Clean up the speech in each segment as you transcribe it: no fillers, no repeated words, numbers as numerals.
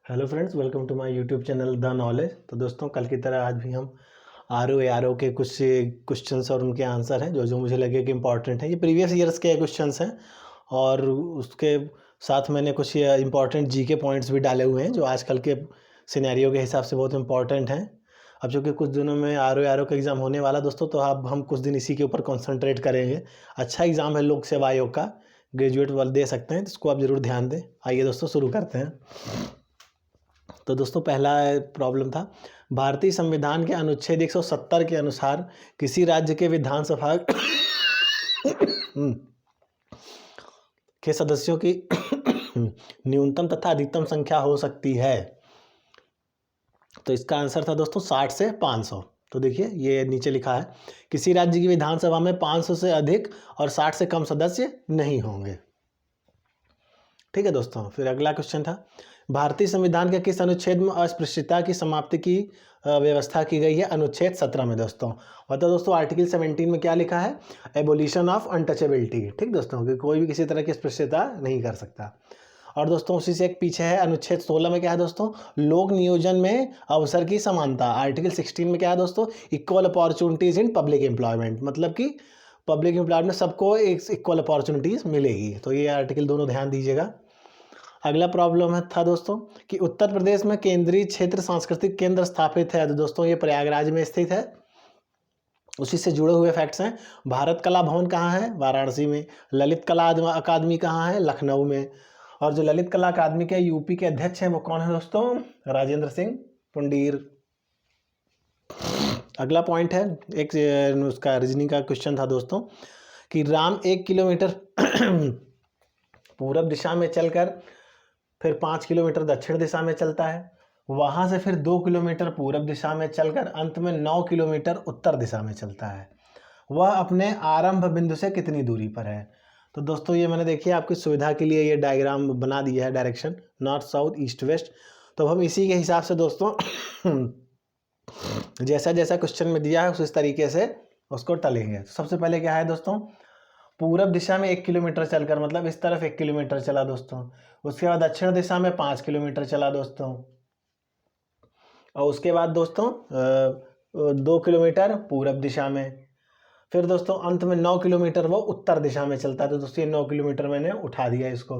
Hello friends, welcome to my YouTube channel the knowledge. तो दोस्तों, कल की तरह आज भी हम आर ओ के कुछ क्वेश्चंस और उनके आंसर हैं जो जो मुझे लगे कि इंपॉर्टेंट हैं। ये प्रीवियस ईयर्स के क्वेश्चंस हैं और उसके साथ मैंने कुछ इंपॉर्टेंट जी के पॉइंट्स भी डाले हुए हैं जो आजकल के सिनेरियो के हिसाब से बहुत इंपॉर्टेंट हैं। अब चूँकि कुछ दिनों में आर ओ का एग्ज़ाम होने वाला दोस्तों, तो अब हम कुछ दिन इसी के ऊपर कॉन्सेंट्रेट करेंगे। अच्छा एग्ज़ाम है लोक सेवा आयोग का, ग्रेजुएट वाले दे सकते हैं, तो इसको आप ज़रूर ध्यान दें। आइए दोस्तों, शुरू करते हैं। तो दोस्तों, पहला प्रॉब्लम था, भारतीय संविधान के अनुच्छेद 170 के अनुसार किसी राज्य के विधानसभा के सदस्यों की न्यूनतम तथा अधिकतम संख्या हो सकती है। तो इसका आंसर था दोस्तों 60 से 500। तो देखिए, ये नीचे लिखा है, किसी राज्य की विधानसभा में 500 से अधिक और 60 से कम सदस्य नहीं होंगे। ठीक है दोस्तों, फिर अगला क्वेश्चन था, भारतीय संविधान के किस अनुच्छेद में अस्पृश्यता की समाप्ति की व्यवस्था की गई है? अनुच्छेद 17 में दोस्तों। मतलब दोस्तों, आर्टिकल 17 में क्या लिखा है? Abolition of untouchability. ठीक दोस्तों, कि कोई भी किसी तरह की अस्पृश्यता नहीं कर सकता। और दोस्तों, उसी से एक पीछे है अनुच्छेद 16 में क्या है दोस्तों? लोक नियोजन में अवसर की समानता। आर्टिकल 16 में क्या है दोस्तों? Equal opportunities in public employment. मतलब कि पब्लिक एम्प्लॉयमेंट में सबको एक इक्वल अपॉर्चुनिटीज मिलेगी। तो ये आर्टिकल दोनों ध्यान दीजिएगा। अगला प्रॉब्लम था दोस्तों कि उत्तर प्रदेश में केंद्रीय क्षेत्र सांस्कृतिक केंद्र स्थापित है। तो दोस्तों, ये प्रयागराज में स्थित है। उसी से जुड़े हुए फैक्ट्स हैं। भारत कला भवन कहाँ है? वाराणसी में। ललित कला अकादमी कहाँ है? लखनऊ में। और जो ललित कला अकादमी के यूपी के अध्यक्ष हैं वो कौन है दोस्तों? राजेंद्र सिंह पुंडीर। अगला पॉइंट है, एक उसका रीजनिंग का क्वेश्चन था दोस्तों कि राम 1 किलोमीटर पूरब दिशा में चलकर फिर 5 किलोमीटर दक्षिण दिशा में चलता है, वहाँ से फिर 2 किलोमीटर पूरब दिशा में चलकर अंत में 9 किलोमीटर उत्तर दिशा में चलता है। वह अपने आरंभ बिंदु से कितनी दूरी पर है? तो दोस्तों, ये मैंने देखिए आपकी सुविधा के लिए ये डायग्राम बना दिया है, direction north south east west. तो हम इसी के हिसाब से दोस्तों जैसा जैसा क्वेश्चन में दिया है उस तरीके से उसको टलेंगे। सबसे पहले क्या है दोस्तों? पूरब दिशा में 1 किलोमीटर चलकर, मतलब इस तरफ 1 किलोमीटर चला दोस्तों। उसके बाद दक्षिण दिशा में 5 किलोमीटर चला दोस्तों। और उसके बाद दोस्तों 2 किलोमीटर पूरब दिशा में। फिर दोस्तों अंत में 9 किलोमीटर वो उत्तर दिशा में चलता है। तो दोस्तों, ये 9 किलोमीटर मैंने उठा दिया इसको।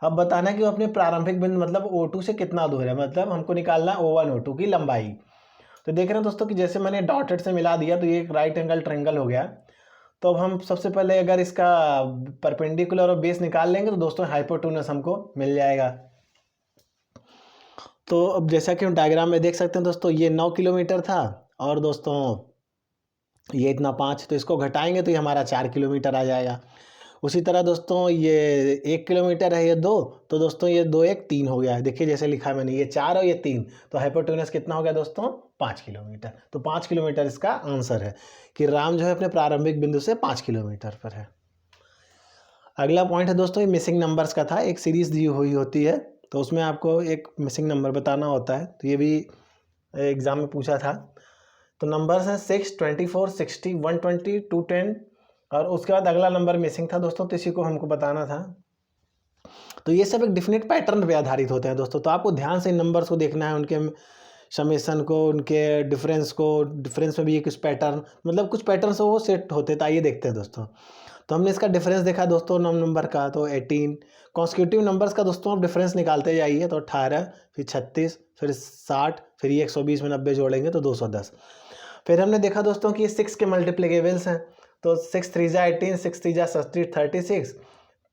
अब बताना है कि वो अपने प्रारंभिक बिंदु मतलब O2 से कितना दूर है। मतलब हमको निकालना O1 O2 की लंबाई। तो देख रहे हैं दोस्तों कि जैसे मैंने डॉटेड से मिला दिया तो ये एक राइट एंगल ट्रायंगल हो गया। तो अब हम सबसे पहले अगर इसका परपेंडिकुलर और बेस निकाल लेंगे तो दोस्तों हाइपोटेन्यूज हमको मिल जाएगा। तो अब जैसा कि हम डायग्राम में देख सकते हैं दोस्तों, ये 9 किलोमीटर था और दोस्तों ये इतना 5, तो इसको घटाएंगे तो ये हमारा 4 किलोमीटर आ जाएगा। उसी तरह दोस्तों ये 1 किलोमीटर है, ये 2, तो दोस्तों ये 2 1 3 हो गया है। देखिए जैसे लिखा मैंने, ये 4 और ये 3, तो हाइपोटेन्यूज कितना हो गया दोस्तों? 5 किलोमीटर। तो 5 किलोमीटर इसका आंसर है कि राम जो है अपने प्रारंभिक बिंदु से 5 किलोमीटर पर है। अगला पॉइंट है दोस्तों, ये मिसिंग नंबर्स का था। एक सीरीज दी हुई होती है तो उसमें आपको एक मिसिंग नंबर बताना होता है। तो ये भी एग्जाम में पूछा था। तो नंबर्स हैं 6, 24, 60, 120, 210 और उसके बाद अगला नंबर मिसिंग था दोस्तों, तो इसी को हमको बताना था। तो ये सब एक डिफिनेट पैटर्न पे आधारित होते हैं दोस्तों। तो आपको ध्यान से इन नंबर्स को देखना है, उनके समेसन को, उनके डिफरेंस को। डिफरेंस में भी ये कुछ पैटर्न, मतलब कुछ पैटर्न से वो सेट होते हैं। तो आइए देखते हैं दोस्तों। तो हमने इसका डिफरेंस देखा दोस्तों नंबर का, तो 18। कॉन्स्टिट्यूटिव नंबर्स का दोस्तों आप डिफरेंस निकालते जाइए। तो 18, फिर 36, फिर 60, फिर ये 120 में 90 जोड़ेंगे तो 210। फिर हमने देखा दोस्तों कि ये 6 के मल्टीप्लिकेबल्स हैं। तो 6 3 जा 18, 6 3 जा 36,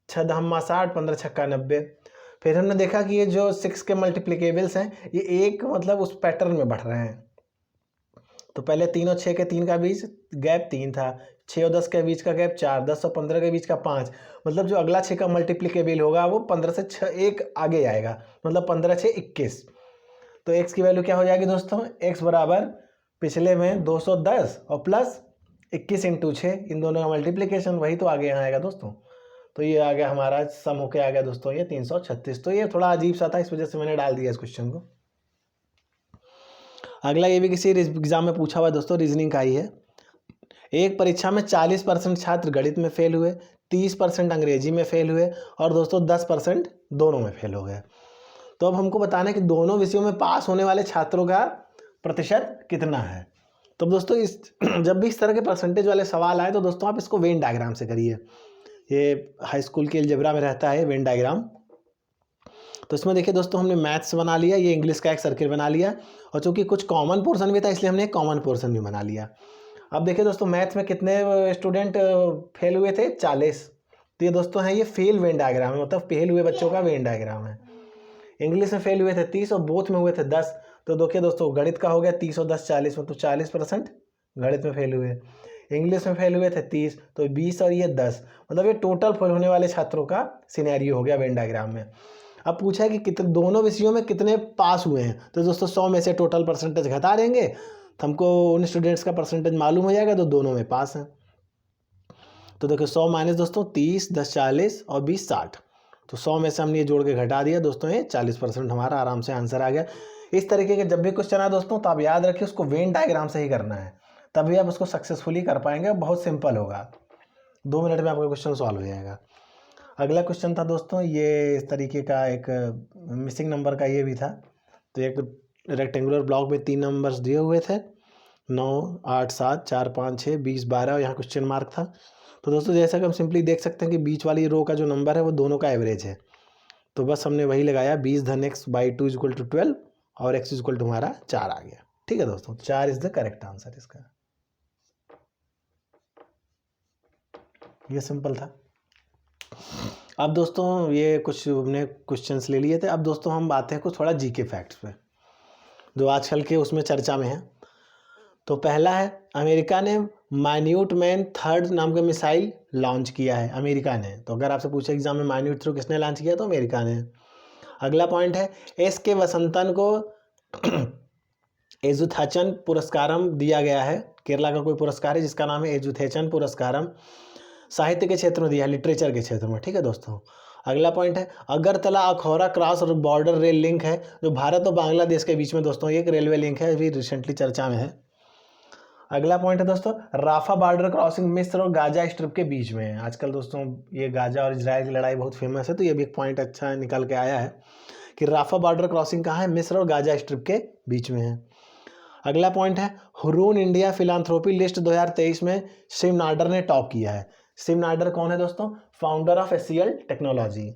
6 दहम्मा 60, 15 छक्का 90। फिर हमने देखा कि ये जो 6 के मल्टीप्लिकेबल्स हैं ये एक मतलब उस पैटर्न में बढ़ रहे हैं। तो पहले 3 और 6 के 3 का बीच गैप 3 था, 6 और 10 के बीच का गैप 4, 10 और 15 के बीच का 5। मतलब जो अगला 6 का मल्टीप्लिकेबल होगा वो 15 से 6 एक आगे आएगा, मतलब 15 6 21। तो x की वैल्यू क्या हो जाएगी दोस्तों? x बराबर पिछले में 210 और प्लस 21 इंटू 6, इन दोनों का मल्टीप्लिकेशन, वही तो आगे यहाँ आएगा दोस्तों। तो ये आ गया हमारा सम होके आ गया दोस्तों ये 336। तो ये थोड़ा अजीब सा था, इस वजह से मैंने डाल दिया इस क्वेश्चन को। अगला ये भी किसी एग्जाम में पूछा हुआ दोस्तों, रीजनिंग का ही है। एक परीक्षा में 40% छात्र गणित में फेल हुए, 30% अंग्रेजी में फेल हुए और दोस्तों 10% दोनों में फेल हो गए। तो अब हमको बताना है कि दोनों विषयों में पास होने वाले छात्रों का प्रतिशत कितना है। तो दोस्तों इस जब भी इस तरह के परसेंटेज वाले सवाल आए तो दोस्तों आप इसको वेन डायग्राम से करिए। ये हाई स्कूल के अलजेब्रा में रहता है वेन डायग्राम। तो इसमें देखिए दोस्तों हमने मैथ्स बना लिया, ये इंग्लिश का एक सर्किल बना लिया, और चूंकि कुछ कॉमन पोर्शन भी था इसलिए हमने एक कॉमन पोर्शन भी बना लिया। अब देखिए दोस्तों मैथ्स में कितने स्टूडेंट फेल हुए थे, 40। तो ये दोस्तों है ये फेल वेन डायग्राम है, मतलब फेल हुए बच्चों का वेन डायग्राम है। इंग्लिश में फेल हुए थे 30 और बोथ में हुए थे 10। तो देखिए दोस्तों गणित का हो गया 30 और 10 40, मतलब 40% गणित में फेल हुए। इंग्लिश में फेल हुए थे 30, तो 20 और ये 10, मतलब ये टोटल फेल होने वाले छात्रों का सिनेरियो हो गया वेन डायग्राम में। अब पूछा है कि कितने दोनों विषयों में कितने पास हुए हैं, तो दोस्तों 100 में से टोटल परसेंटेज घटा देंगे तो हमको उन स्टूडेंट्स का परसेंटेज मालूम हो जाएगा, तो दोनों में पास हैं। तो देखो 100 माइनस दोस्तों 30, 10 40 और 20 60, तो 100 में से हमने ये जोड़ के घटा दिया दोस्तों, ये 40% हमारा आराम से आंसर आ गया। इस तरीके के जब भी क्वेश्चन आए दोस्तों तो आप याद रखिए उसको वेन डायग्राम से ही करना है, तभी आप उसको सक्सेसफुली कर पाएंगे। बहुत सिंपल होगा, 2 मिनट में आपका क्वेश्चन सॉल्व हो जाएगा। अगला क्वेश्चन था दोस्तों ये इस तरीके का, एक मिसिंग नंबर का ये भी था। तो एक रेक्टेंगुलर ब्लॉक में 3 नंबर्स दिए हुए थे, 9 8 7 4 5 6 20 12, और यहाँ क्वेश्चन मार्क था। तो दोस्तों जैसा कि हम सिंपली देख सकते हैं कि बीच वाली रो का जो नंबर है वो दोनों का एवरेज है, तो बस हमने वही लगाया 20 धन x बाई 2 इक्वल टू 12 और x इक्वल टू हमारा 4 आ गया। ठीक है दोस्तों, 4 इज द करेक्ट आंसर इसका। ये सिंपल था। अब दोस्तों ये कुछ हमने क्वेश्चंस ले लिए थे, अब दोस्तों हम आते हैं कुछ थोड़ा जीके फैक्ट्स पे जो आजकल के उसमें चर्चा में है। तो पहला है, अमेरिका ने माइन्यूट मैन थर्ड नाम का मिसाइल लॉन्च किया है, अमेरिका ने। तो अगर आपसे पूछे एग्जाम में माइन्यूट थ्रू किसने लॉन्च किया, तो अमेरिका ने। अगला पॉइंट है, एस के वसंतन को एजुथेचन पुरस्कारम दिया गया है। केरला का कोई पुरस्कार है जिसका नाम है एजुथेचन पुरस्कारम, साहित्य के क्षेत्र में दिया है, लिटरेचर के क्षेत्र में। ठीक है दोस्तों। अगला पॉइंट है, Agartala Akhaura cross border rail link है जो भारत और बांग्लादेश के बीच में दोस्तों एक रेलवे लिंक है, अभी रिसेंटली चर्चा में है। अगला पॉइंट है दोस्तों, राफा बॉर्डर क्रॉसिंग मिस्र और गाजा स्ट्रिप के बीच में है। आजकल दोस्तों ये गाजा और इजराइल की लड़ाई बहुत फेमस है, तो ये भी एक पॉइंट अच्छा निकल के आया है कि राफा बॉर्डर क्रॉसिंग कहाँ है, मिस्र और गाजा स्ट्रिप के बीच में है। अगला पॉइंट है, हुरून इंडिया फिलांथ्रोपी लिस्ट 2023 में शिव नाडर ने टॉप किया है। शिव नाडर कौन है दोस्तों, founder of ACL technology.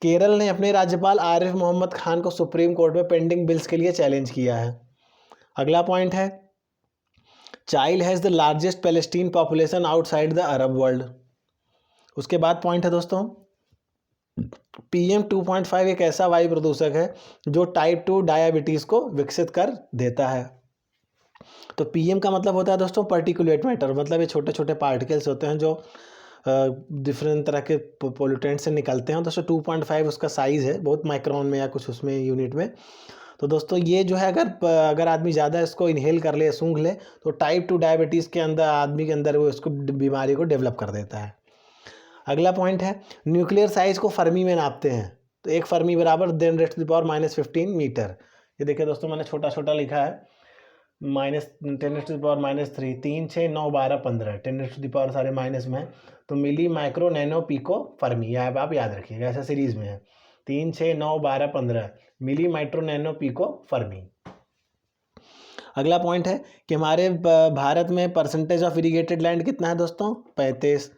Kerala ने अपने राज्यपाल आरिफ मोहम्मद खान को सुप्रीम कोर्ट में पेंडिंग बिल्स के लिए चैलेंज किया है। अगला पॉइंट है, child has the largest Palestine population outside the Arab world. उसके बाद पॉइंट है दोस्तों, PM 2.5 एक ऐसा वायु प्रदूषक है जो टाइप 2 डायबिटीज़ को विकसित कर देता है। तो PM का मतलब होता है दोस्तों पार्टिकुलेट मैटर, मतलब ये छोटे छोटे पार्टिकल्स होते हैं जो डिफरेंट तरह के पोल्यूटेंट से निकलते हैं। दोस्तों 2.5 उसका साइज़ है, बहुत माइक्रोन में या कुछ उसमें यूनिट में। तो दोस्तों ये जो है अगर आदमी ज़्यादा इसको इनहेल कर ले, सूंघ ले, तो टाइप 2 डायबिटीज़ के अंदर आदमी के अंदर वो इसको बीमारी को डेवलप कर देता है। अगला पॉइंट है, न्यूक्लियर साइज को फर्मी में नापते हैं। तो एक फर्मी बराबर 10⁻⁻15 मीटर। ये देखिए दोस्तों मैंने छोटा छोटा लिखा है, -10⁻³ 3 6 9 12 15, 10⁻⁻ सारे माइनस में है, तो milli micro nano pico fermi, यह आप याद रखिएगा, ऐसा सीरीज में है 3 6 9 12 15 milli micro nano pico fermi. अगला पॉइंट है कि हमारे भारत में परसेंटेज ऑफ इरिगेटेड लैंड कितना है दोस्तों, 35।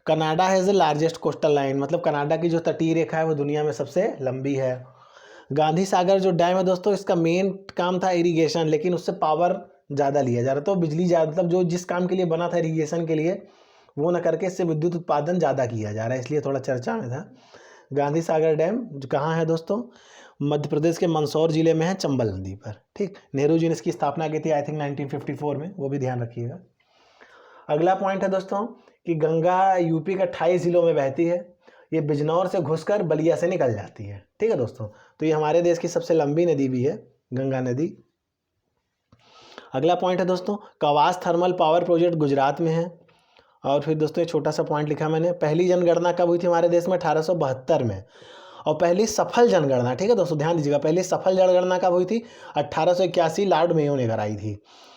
Canada has the largest coastal line, मतलब कनाडा की जो तटीय रेखा है वो दुनिया में सबसे लंबी है। गांधी सागर जो डैम है दोस्तों इसका मेन काम था इरिगेशन, लेकिन उससे पावर ज़्यादा लिया जा रहा था, तो बिजली ज़्यादा, मतलब जो जिस काम के लिए बना था इरिगेशन के लिए वो न करके इससे विद्युत उत्पादन ज़्यादा किया जा रहा है, इसलिए थोड़ा चर्चा में था। गांधी सागर डैम जो कहाँ है दोस्तों, मध्य प्रदेश के मंदसौर जिले में है, चंबल नदी पर। ठीक, नेहरू जी ने इसकी स्थापना की थी आई थिंक 1954 में, वो भी ध्यान रखिएगा। अगला पॉइंट है दोस्तों कि गंगा यूपी के 28 जिलों में बहती है, ये बिजनौर से घुसकर बलिया से निकल जाती है। ठीक है दोस्तों, तो ये हमारे देश की सबसे लंबी नदी भी है, गंगा नदी। अगला पॉइंट है दोस्तों, Kawas thermal power project Gujarat में है। और फिर दोस्तों एक छोटा सा पॉइंट लिखा मैंने, पहली जनगणना कब हुई थी हमारे देश में, 1872 में। और पहली सफल जनगणना, ठीक है दोस्तों ध्यान दीजिएगा, पहली सफल जनगणना कब हुई थी, 1881 लॉर्ड मेयो ने कराई थी।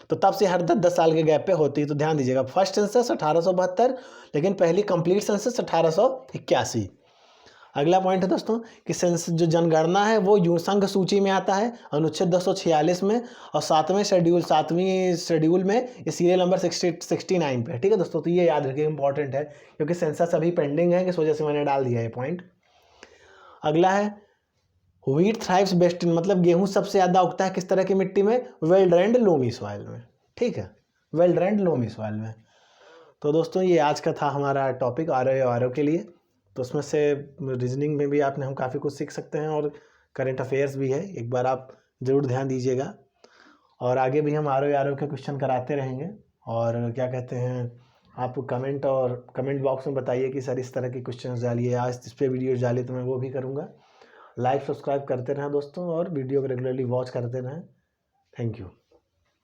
तो तब से हर 10-10 साल के गैप पे होती है, तो ध्यान दीजिएगा, फर्स्ट सेंसस 1872, लेकिन पहली कंप्लीट सेंसस 1881। अगला पॉइंट है दोस्तों कि सेंस जो जनगणना है वो संघ सूची में आता है अनुच्छेद 246 में, और 7वें शेड्यूल में ये सीरियल नंबर 69 पे है। ठीक है दोस्तों, तो ये याद रखिए, इंपॉर्टेंट है, क्योंकि सेंसस अभी पेंडिंग है, इस वजह से मैंने डाल दिया ये पॉइंट। अगला है व्हीट थ्राइव्स बेस्ट इन, मतलब गेहूं सबसे ज़्यादा उगता है किस तरह की मिट्टी में? वेल ड्रेन्ड लोमी सॉइल में। ठीक है, वेल ड्रेन्ड लोमी सॉइल में। तो दोस्तों ये आज का था हमारा टॉपिक आर के लिए। तो उसमें से रीजनिंग में भी आपने हम काफ़ी कुछ सीख सकते हैं, और करंट अफेयर्स भी है, एक बार आप ज़रूर ध्यान दीजिएगा। और आगे भी हम आर के क्वेश्चन कराते रहेंगे। और क्या कहते हैं, आप कमेंट बॉक्स में बताइए कि सर इस तरह के क्वेश्चन डालिए, आज इस पर वीडियो डालिए, तो मैं वो भी करूँगा। लाइक सब्सक्राइब करते रहें दोस्तों, और वीडियो को रेगुलरली वॉच करते रहें। Thank you.